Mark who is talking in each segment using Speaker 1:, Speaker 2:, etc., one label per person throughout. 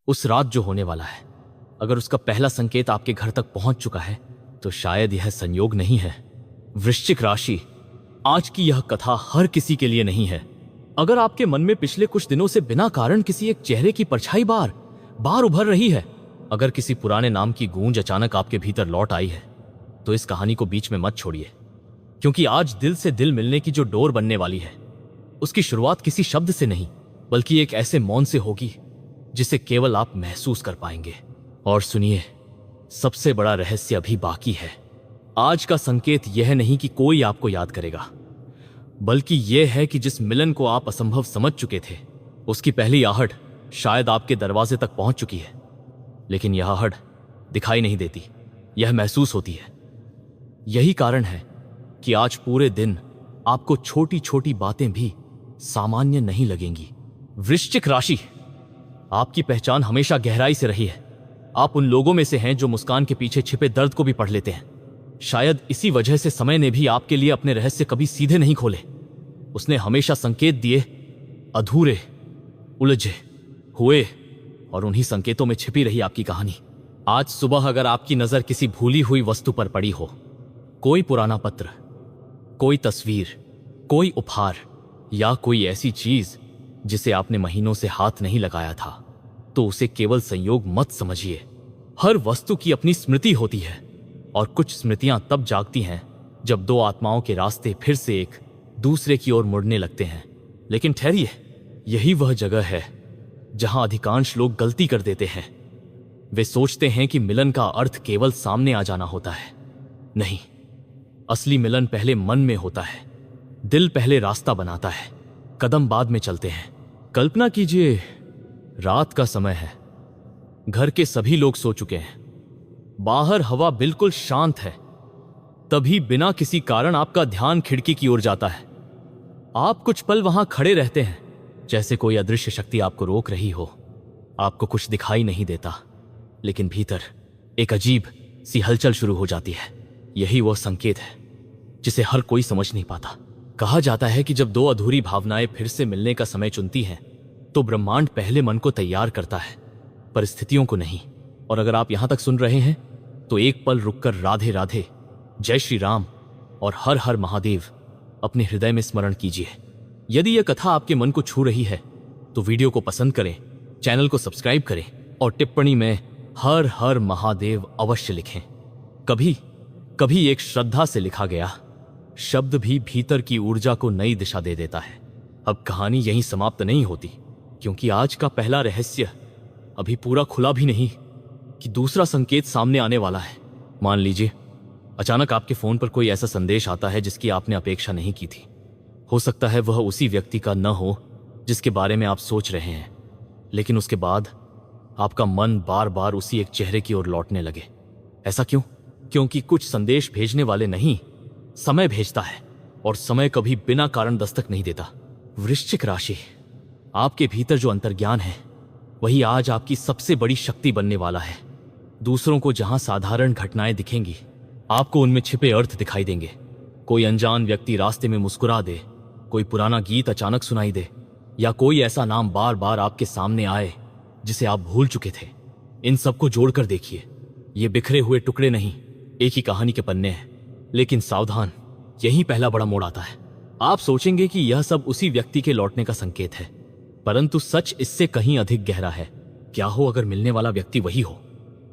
Speaker 1: उस रात जो होने वाला है, अगर उसका पहला संकेत आपके घर तक पहुंच चुका है तो शायद यह संयोग नहीं है। वृश्चिक राशि, आज की यह कथा हर किसी के लिए नहीं है। अगर आपके मन में पिछले कुछ दिनों से बिना कारण किसी एक चेहरे की परछाई बार बार उभर रही है, अगर किसी पुराने नाम की गूंज अचानक आपके भीतर लौट आई है, तो इस कहानी को बीच में मत छोड़िए, क्योंकि आज दिल से दिल मिलने की जो डोर बनने वाली है, उसकी शुरुआत किसी शब्द से नहीं बल्कि एक ऐसे मौन से होगी जिसे केवल आप महसूस कर पाएंगे। और सुनिए, सबसे बड़ा रहस्य अभी बाकी है। आज का संकेत यह नहीं कि कोई आपको याद करेगा, बल्कि यह है कि जिस मिलन को आप असंभव समझ चुके थे, उसकी पहली आहट शायद आपके दरवाजे तक पहुंच चुकी है। लेकिन यह आहट दिखाई नहीं देती, यह महसूस होती है। यही कारण है कि आज पूरे दिन आपको छोटी छोटी बातें भी सामान्य नहीं लगेंगी। वृश्चिक राशि, आपकी पहचान हमेशा गहराई से रही है। आप उन लोगों में से हैं जो मुस्कान के पीछे छिपे दर्द को भी पढ़ लेते हैं। शायद इसी वजह से समय ने भी आपके लिए अपने रहस्य कभी सीधे नहीं खोले। उसने हमेशा संकेत दिए, अधूरे, उलझे हुए, और उन्हीं संकेतों में छिपी रही आपकी कहानी। आज सुबह अगर आपकी नजर किसी भूली हुई वस्तु पर पड़ी हो, कोई पुराना पत्र, कोई तस्वीर, कोई उपहार या कोई ऐसी चीज जिसे आपने महीनों से हाथ नहीं लगाया था, तो उसे केवल संयोग मत समझिए। हर वस्तु की अपनी स्मृति होती है, और कुछ स्मृतियां तब जागती हैं जब दो आत्माओं के रास्ते फिर से एक दूसरे की ओर मुड़ने लगते हैं। लेकिन ठहरिए, यही वह जगह है जहां अधिकांश लोग गलती कर देते हैं। वे सोचते हैं कि मिलन का अर्थ केवल सामने आ जाना होता है। नहीं, असली मिलन पहले मन में होता है। दिल पहले रास्ता बनाता है, कदम बाद में चलते हैं। कल्पना कीजिए, रात का समय है, घर के सभी लोग सो चुके हैं, बाहर हवा बिल्कुल शांत है। तभी बिना किसी कारण आपका ध्यान खिड़की की ओर जाता है। आप कुछ पल वहां खड़े रहते हैं, जैसे कोई अदृश्य शक्ति आपको रोक रही हो। आपको कुछ दिखाई नहीं देता, लेकिन भीतर एक अजीब सी हलचल शुरू हो जाती है। यही वो संकेत है जिसे हर कोई समझ नहीं पाता। कहा जाता है कि जब दो अधूरी भावनाएं फिर से मिलने का समय चुनती हैं, तो ब्रह्मांड पहले मन को तैयार करता है, परिस्थितियों को नहीं। और अगर आप यहां तक सुन रहे हैं, तो एक पल रुककर राधे राधे, जय श्री राम और हर हर महादेव अपने हृदय में स्मरण कीजिए। यदि यह कथा आपके मन को छू रही है, तो वीडियो को पसंद करें, चैनल को सब्सक्राइब करें और टिप्पणी में हर हर महादेव अवश्य लिखें। कभी कभी एक श्रद्धा से लिखा गया शब्द भी भीतर की ऊर्जा को नई दिशा दे देता है। अब कहानी यहीं समाप्त नहीं होती, क्योंकि आज का पहला रहस्य अभी पूरा खुला भी नहीं कि दूसरा संकेत सामने आने वाला है। मान लीजिए अचानक आपके फोन पर कोई ऐसा संदेश आता है जिसकी आपने अपेक्षा नहीं की थी। हो सकता है वह उसी व्यक्ति का न हो जिसके बारे में आप सोच रहे हैं, लेकिन उसके बाद आपका मन बार बार उसी एक चेहरे की ओर लौटने लगे। ऐसा क्यों? क्योंकि कुछ संदेश भेजने वाले नहीं, समय भेजता है, और समय कभी बिना कारण दस्तक नहीं देता। वृश्चिक राशि, आपके भीतर जो अंतर्ज्ञान है, वही आज आपकी सबसे बड़ी शक्ति बनने वाला है। दूसरों को जहां साधारण घटनाएं दिखेंगी, आपको उनमें छिपे अर्थ दिखाई देंगे। कोई अनजान व्यक्ति रास्ते में मुस्कुरा दे, कोई पुराना गीत अचानक सुनाई दे, या कोई ऐसा नाम बार बार आपके सामने आए जिसे आप भूल चुके थे। इन सबको जोड़कर देखिए, ये बिखरे हुए टुकड़े नहीं, एक ही कहानी के पन्ने हैं। लेकिन सावधान, यही पहला बड़ा मोड़ आता है। आप सोचेंगे कि यह सब उसी व्यक्ति के लौटने का संकेत है, परंतु सच इससे कहीं अधिक गहरा है। क्या हो अगर मिलने वाला व्यक्ति वही हो,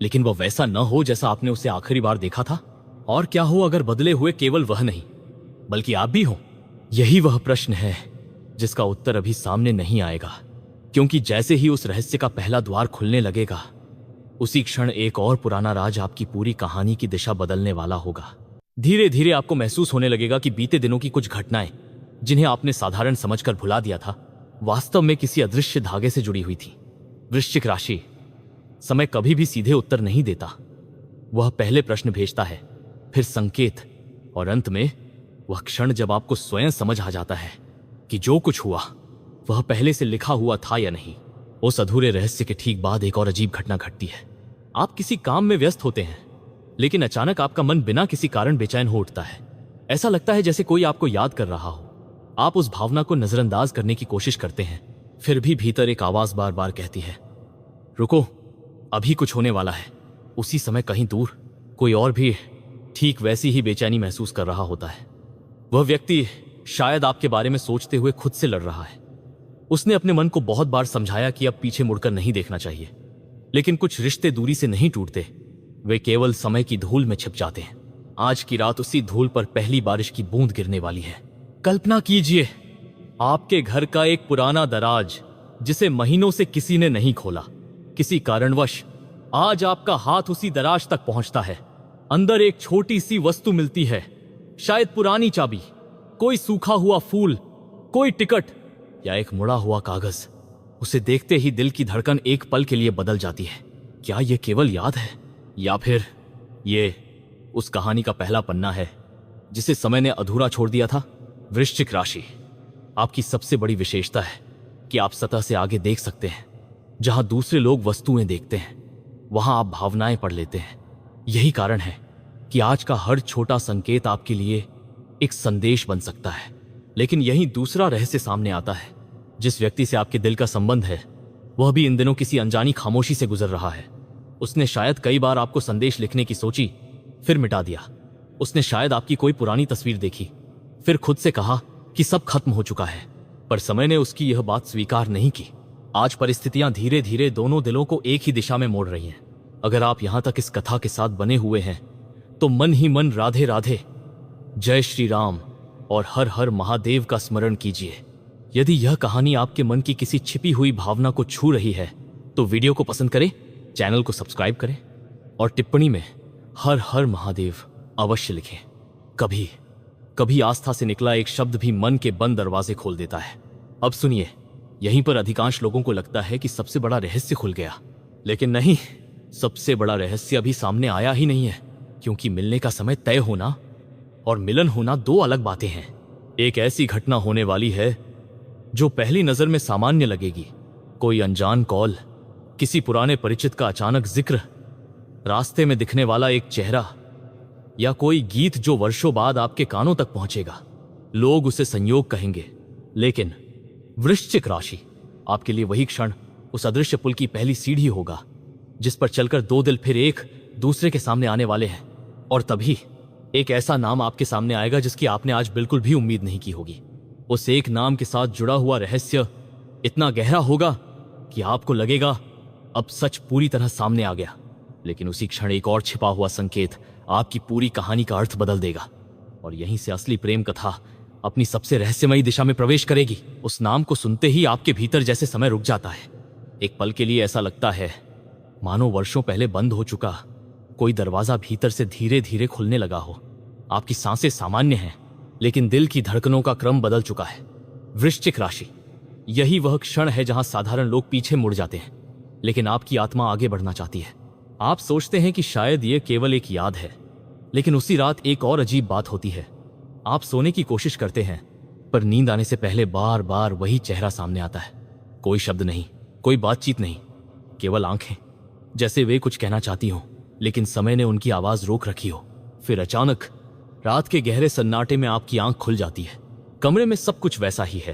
Speaker 1: लेकिन वह वैसा न हो जैसा आपने उसे आखिरी बार देखा था? और क्या हो अगर बदले हुए केवल वह नहीं बल्कि आप भी हो? यही वह प्रश्न है जिसका उत्तर अभी सामने नहीं आएगा, क्योंकि जैसे ही उस रहस्य का पहला द्वार खुलने लगेगा, उसी क्षण एक और पुराना राज आपकी पूरी कहानी की दिशा बदलने वाला होगा। धीरे धीरे आपको महसूस होने लगेगा कि बीते दिनों की कुछ घटनाएं, जिन्हें आपने साधारण समझकर भुला दिया था, वास्तव में किसी अदृश्य धागे से जुड़ी हुई थी। वृश्चिक राशि, समय कभी भी सीधे उत्तर नहीं देता। वह पहले प्रश्न भेजता है, फिर संकेत, और अंत में वह क्षण जब आपको स्वयं समझ आ जाता है कि जो कुछ हुआ वह पहले से लिखा हुआ था या नहीं। उस अधूरे रहस्य के ठीक बाद एक और अजीब घटना घटती है। आप किसी काम में व्यस्त होते हैं, लेकिन अचानक आपका मन बिना किसी कारण बेचैन हो उठता है। ऐसा लगता है जैसे कोई आपको याद कर रहा हो। आप उस भावना को नजरअंदाज करने की कोशिश करते हैं, फिर भी भीतर एक आवाज बार बार कहती है, रुको, अभी कुछ होने वाला है। उसी समय कहीं दूर कोई और भी ठीक वैसी ही बेचैनी महसूस कर रहा होता है। वह व्यक्ति शायद आपके बारे में सोचते हुए खुद से लड़ रहा है। उसने अपने मन को बहुत बार समझाया कि अब पीछे मुड़कर नहीं देखना चाहिए, लेकिन कुछ रिश्ते दूरी से नहीं टूटते, वे केवल समय की धूल में छिप जाते हैं। आज की रात उसी धूल पर पहली बारिश की बूंद गिरने वाली है। कल्पना कीजिए, आपके घर का एक पुराना दराज जिसे महीनों से किसी ने नहीं खोला, किसी कारणवश आज आपका हाथ उसी दराज तक पहुंचता है। अंदर एक छोटी सी वस्तु मिलती है, शायद पुरानी चाबी, कोई सूखा हुआ फूल, कोई टिकट या एक मुड़ा हुआ कागज। उसे देखते ही दिल की धड़कन एक पल के लिए बदल जाती है। क्या यह केवल याद है, या फिर ये उस कहानी का पहला पन्ना है जिसे समय ने अधूरा छोड़ दिया था? वृश्चिक राशि, आपकी सबसे बड़ी विशेषता है कि आप सतह से आगे देख सकते हैं। जहां दूसरे लोग वस्तुएं देखते हैं, वहां आप भावनाएं पढ़ लेते हैं। यही कारण है कि आज का हर छोटा संकेत आपके लिए एक संदेश बन सकता है। लेकिन यही दूसरा रहस्य सामने आता है। जिस व्यक्ति से आपके दिल का संबंध है, वह भी इन दिनों किसी अनजानी खामोशी से गुजर रहा है। उसने शायद कई बार आपको संदेश लिखने की सोची, फिर मिटा दिया। उसने शायद आपकी कोई पुरानी तस्वीर देखी, फिर खुद से कहा कि सब खत्म हो चुका है, पर समय ने उसकी यह बात स्वीकार नहीं की। आज परिस्थितियां धीरे धीरे दोनों दिलों को एक ही दिशा में मोड़ रही हैं। अगर आप यहां तक इस कथा के साथ बने हुए हैं, तो मन ही मन राधे राधे, जय श्री राम और हर हर महादेव का स्मरण कीजिए। यदि यह कहानी आपके मन की किसी छिपी हुई भावना को छू रही है, तो वीडियो को पसंद करें, चैनल को सब्सक्राइब करें और टिप्पणी में हर हर महादेव अवश्य लिखें। कभी कभी आस्था से निकला एक शब्द भी मन के बंद दरवाजे खोल देता है। अब सुनिए, यहीं पर अधिकांश लोगों को लगता है कि सबसे बड़ा रहस्य खुल गया, लेकिन नहीं, सबसे बड़ा रहस्य अभी सामने आया ही नहीं है। क्योंकि मिलने का समय तय होना और मिलन होना दो अलग बातें हैं। एक ऐसी घटना होने वाली है जो पहली नजर में सामान्य लगेगी। कोई अनजान कॉल, किसी पुराने परिचित का अचानक जिक्र, रास्ते में दिखने वाला एक चेहरा, या कोई गीत जो वर्षों बाद आपके कानों तक पहुंचेगा। लोग उसे संयोग कहेंगे, लेकिन वृश्चिक राशि, आपके लिए वही क्षण उस अदृश्य पुल की पहली सीढ़ी होगा जिस पर चलकर दो दिल फिर एक दूसरे के सामने आने वाले हैं। और तभी एक ऐसा नाम आपके सामने आएगा जिसकी आपने आज बिल्कुल भी उम्मीद नहीं की होगी। उस एक नाम के साथ जुड़ा हुआ रहस्य इतना गहरा होगा कि आपको लगेगा अब सच पूरी तरह सामने आ गया। लेकिन उसी क्षण एक और छिपा हुआ संकेत आपकी पूरी कहानी का अर्थ बदल देगा, और यहीं से असली प्रेम कथा अपनी सबसे रहस्यमयी दिशा में प्रवेश करेगी। उस नाम को सुनते ही आपके भीतर जैसे समय रुक जाता है। एक पल के लिए ऐसा लगता है मानो वर्षों पहले बंद हो चुका कोई दरवाजा भीतर से धीरे धीरे खुलने लगा हो। आपकी सांसें सामान्य हैं, लेकिन दिल की धड़कनों का क्रम बदल चुका है। वृश्चिक राशि, यही वह क्षण है जहां साधारण लोग पीछे मुड़ जाते हैं, लेकिन आपकी आत्मा आगे बढ़ना चाहती है। आप सोचते हैं कि शायद यह केवल एक याद है, लेकिन उसी रात एक और अजीब बात होती है। आप सोने की कोशिश करते हैं, पर नींद आने से पहले बार बार वही चेहरा सामने आता है। कोई शब्द नहीं, कोई बातचीत नहीं, केवल आंखें, जैसे वे कुछ कहना चाहती हों, लेकिन समय ने उनकी आवाज रोक रखी हो। फिर अचानक रात के गहरे सन्नाटे में आपकी आंख खुल जाती है। कमरे में सब कुछ वैसा ही है,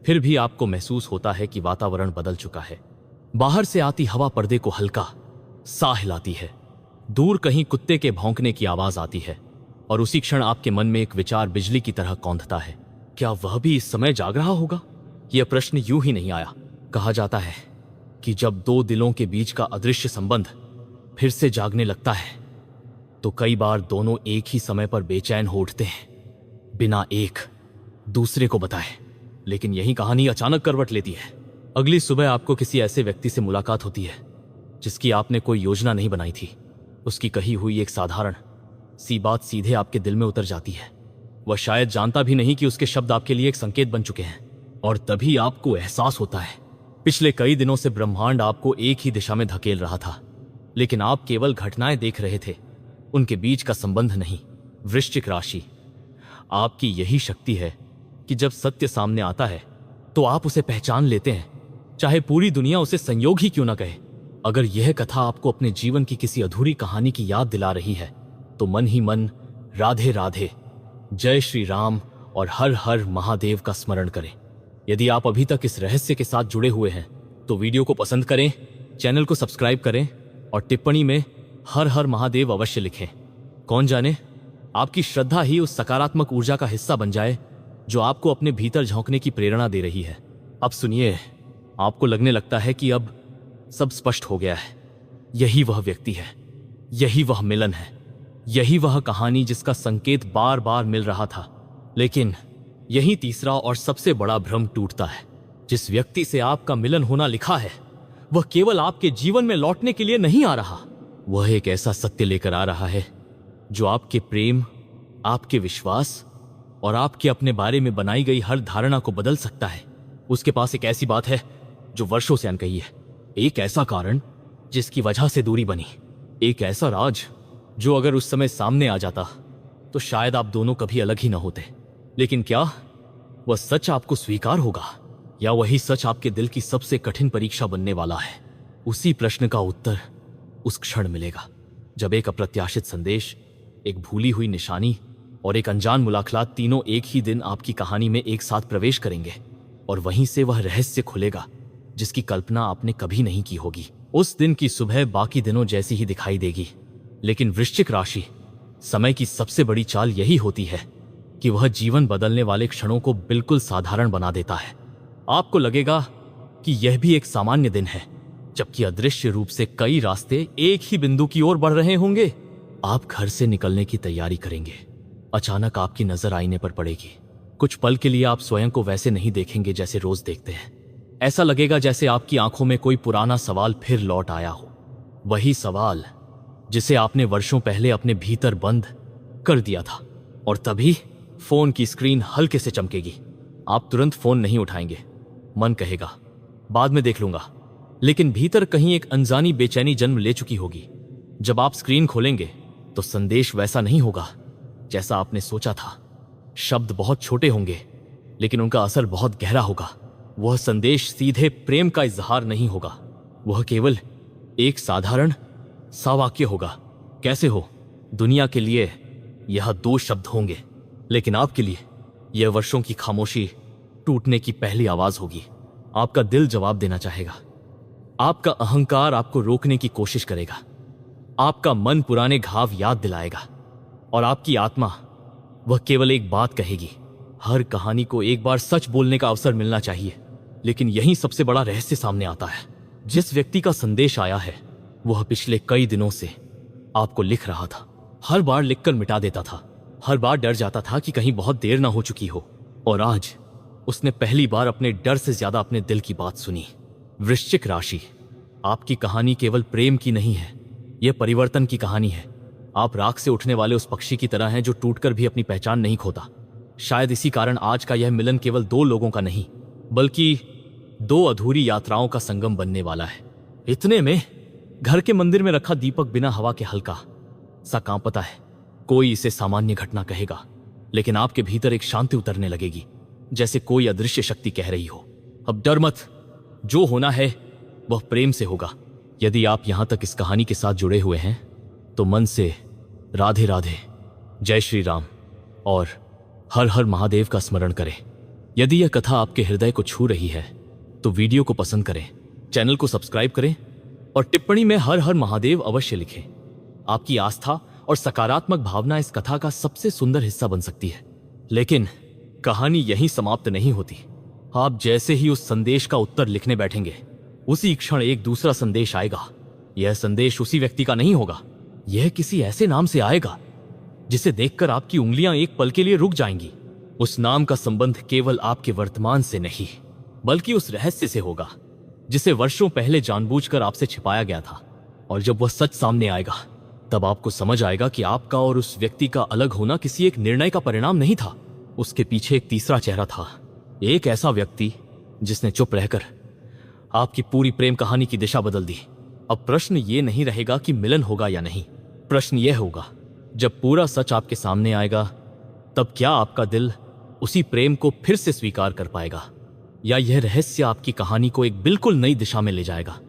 Speaker 1: फिर भी आपको महसूस होता है कि वातावरण बदल चुका है। बाहर से आती हवा पर्दे को हल्का सा हिलाती है। दूर कहीं कुत्ते के भौंकने की आवाज आती है, और उसी क्षण आपके मन में एक विचार बिजली की तरह कौंधता है। क्या वह भी इस समय जाग रहा होगा? यह प्रश्न यूं ही नहीं आया। कहा जाता है कि जब दो दिलों के बीच का अदृश्य संबंध फिर से जागने लगता है, तो कई बार दोनों एक ही समय पर बेचैन हो उठते हैं, बिना एक दूसरे को बताए। लेकिन यही कहानी अचानक करवट लेती है। अगली सुबह आपको किसी ऐसे व्यक्ति से मुलाकात होती है जिसकी आपने कोई योजना नहीं बनाई थी। उसकी कही हुई एक साधारण सी बात सीधे आपके दिल में उतर जाती है। वह शायद जानता भी नहीं कि उसके शब्द आपके लिए एक संकेत बन चुके हैं। और तभी आपको एहसास होता है पिछले कई दिनों से ब्रह्मांड आपको एक ही दिशा में धकेल रहा था, लेकिन आप केवल घटनाएं देख रहे थे, उनके बीच का संबंध नहीं। वृश्चिक राशि, आपकी यही शक्ति है कि जब सत्य सामने आता है तो आप उसे पहचान लेते हैं, चाहे पूरी दुनिया उसे संयोग ही क्यों ना कहे। अगर यह कथा आपको अपने जीवन की किसी अधूरी कहानी की याद दिला रही है, तो मन ही मन राधे राधे, जय श्री राम और हर हर महादेव का स्मरण करें। यदि आप अभी तक इस रहस्य के साथ जुड़े हुए हैं, तो वीडियो को पसंद करें, चैनल को सब्सक्राइब करें और टिप्पणी में हर हर महादेव अवश्य लिखें। कौन जाने आपकी श्रद्धा ही उस सकारात्मक ऊर्जा का हिस्सा बन जाए जो आपको अपने भीतर झोंकने की प्रेरणा दे रही है। अब सुनिए, आपको लगने लगता है कि अब सब स्पष्ट हो गया है। यही वह व्यक्ति है, यही वह मिलन है, यही वह कहानी जिसका संकेत बार बार मिल रहा था। लेकिन यही तीसरा और सबसे बड़ा भ्रम टूटता है। जिस व्यक्ति से आपका मिलन होना लिखा है, वह केवल आपके जीवन में लौटने के लिए नहीं आ रहा, वह एक ऐसा सत्य लेकर आ रहा है जो आपके प्रेम, आपके विश्वास और आपके अपने बारे में बनाई गई हर धारणा को बदल सकता है। उसके पास एक ऐसी बात है जो वर्षों से अनकही है, एक ऐसा कारण जिसकी वजह से दूरी बनी, एक ऐसा राज जो अगर उस समय सामने आ जाता तो शायद आप दोनों कभी अलग ही न होते। लेकिन क्या वह सच आपको स्वीकार होगा, या वही सच आपके दिल की सबसे कठिन परीक्षा बनने वाला है? उसी प्रश्न का उत्तर उस क्षण मिलेगा जब एक अप्रत्याशित संदेश, एक भूली हुई निशानी और एक अनजान मुलाकात तीनों एक ही दिन आपकी कहानी में एक साथ प्रवेश करेंगे, और वहीं से वह रहस्य खुलेगा जिसकी कल्पना आपने कभी नहीं की होगी। उस दिन की सुबह बाकी दिनों जैसी ही दिखाई देगी, लेकिन वृश्चिक राशि, समय की सबसे बड़ी चाल यही होती है कि वह जीवन बदलने वाले क्षणों को बिल्कुल साधारण बना देता है। आपको लगेगा कि यह भी एक सामान्य दिन है, जबकि अदृश्य रूप से कई रास्ते एक ही बिंदु की ओर बढ़ रहे होंगे। आप घर से निकलने की तैयारी करेंगे, अचानक आपकी नजर आईने पर पड़ेगी। कुछ पल के लिए आप स्वयं को वैसे नहीं देखेंगे जैसे रोज देखते हैं। ऐसा लगेगा जैसे आपकी आंखों में कोई पुराना सवाल फिर लौट आया हो, वही सवाल जिसे आपने वर्षों पहले अपने भीतर बंद कर दिया था। और तभी फोन की स्क्रीन हल्के से चमकेगी। आप तुरंत फोन नहीं उठाएंगे, मन कहेगा बाद में देख लूंगा, लेकिन भीतर कहीं एक अनजानी बेचैनी जन्म ले चुकी होगी। जब आप स्क्रीन खोलेंगे तो संदेश वैसा नहीं होगा जैसा आपने सोचा था। शब्द बहुत छोटे होंगे, लेकिन उनका असर बहुत गहरा होगा। वह संदेश सीधे प्रेम का इजहार नहीं होगा, वह केवल एक साधारण सा वाक्य होगा, कैसे हो। दुनिया के लिए यह 2 शब्द होंगे, लेकिन आपके लिए यह वर्षों की खामोशी टूटने की पहली आवाज होगी। आपका दिल जवाब देना चाहेगा, आपका अहंकार आपको रोकने की कोशिश करेगा, आपका मन पुराने घाव याद दिलाएगा, और आपकी आत्मा वह केवल एक बात कहेगी, हर कहानी को एक बार सच बोलने का अवसर मिलना चाहिए। लेकिन यही सबसे बड़ा रहस्य सामने आता है। जिस व्यक्ति का संदेश आया है, वह पिछले कई दिनों से आपको लिख रहा था। हर बार लिखकर मिटा देता था, हर बार डर जाता था कि कहीं बहुत देर ना हो चुकी हो, और आज उसने पहली बार अपने डर से ज्यादा अपने दिल की बात सुनी। वृश्चिक राशि, आपकी कहानी केवल प्रेम की नहीं है, यह परिवर्तन की कहानी है। आप राख से उठने वाले उस पक्षी की तरह हैं जो टूटकर भी अपनी पहचान नहीं खोता। शायद इसी कारण आज का यह मिलन केवल 2 लोगों का नहीं, बल्कि 2 अधूरी यात्राओं का संगम बनने वाला है। इतने में घर के मंदिर में रखा दीपक बिना हवा के हल्का सा कांपता है। कोई इसे सामान्य घटना कहेगा, लेकिन आपके भीतर एक शांति उतरने लगेगी, जैसे कोई अदृश्य शक्ति कह रही हो, अब डर मत, जो होना है वह प्रेम से होगा। यदि आप यहां तक इस कहानी के साथ जुड़े हुए हैं तो मन से राधे राधे, जय श्री राम और हर हर महादेव का स्मरण करें। यदि यह कथा आपके हृदय को छू रही है तो वीडियो को पसंद करें, चैनल को सब्सक्राइब करें और टिप्पणी में हर हर महादेव अवश्य लिखें। आपकी आस्था और सकारात्मक भावना इस कथा का सबसे सुंदर हिस्सा बन सकती है। लेकिन कहानी यहीं समाप्त नहीं होती। आप जैसे ही उस संदेश का उत्तर लिखने बैठेंगे, उसी क्षण एक दूसरा संदेश आएगा। यह संदेश उसी व्यक्ति का नहीं होगा, यह किसी ऐसे नाम से आएगा जिसे देखकर आपकी उंगलियां एक पल के लिए रुक जाएंगी। उस नाम का संबंध केवल आपके वर्तमान से नहीं, बल्कि उस रहस्य से होगा जिसे वर्षों पहले जानबूझकर आपसे छिपाया गया था। और जब वह सच सामने आएगा, तब आपको समझ आएगा कि आपका और उस व्यक्ति का अलग होना किसी एक निर्णय का परिणाम नहीं था। उसके पीछे एक तीसरा चेहरा था, एक ऐसा व्यक्ति जिसने चुप रहकर आपकी पूरी प्रेम कहानी की दिशा बदल दी। अब प्रश्न ये नहीं रहेगा कि मिलन होगा या नहीं, प्रश्न यह होगा, जब पूरा सच आपके सामने आएगा, तब क्या आपका दिल उसी प्रेम को फिर से स्वीकार कर पाएगा, या यह रहस्य आपकी कहानी को एक बिल्कुल नई दिशा में ले जाएगा।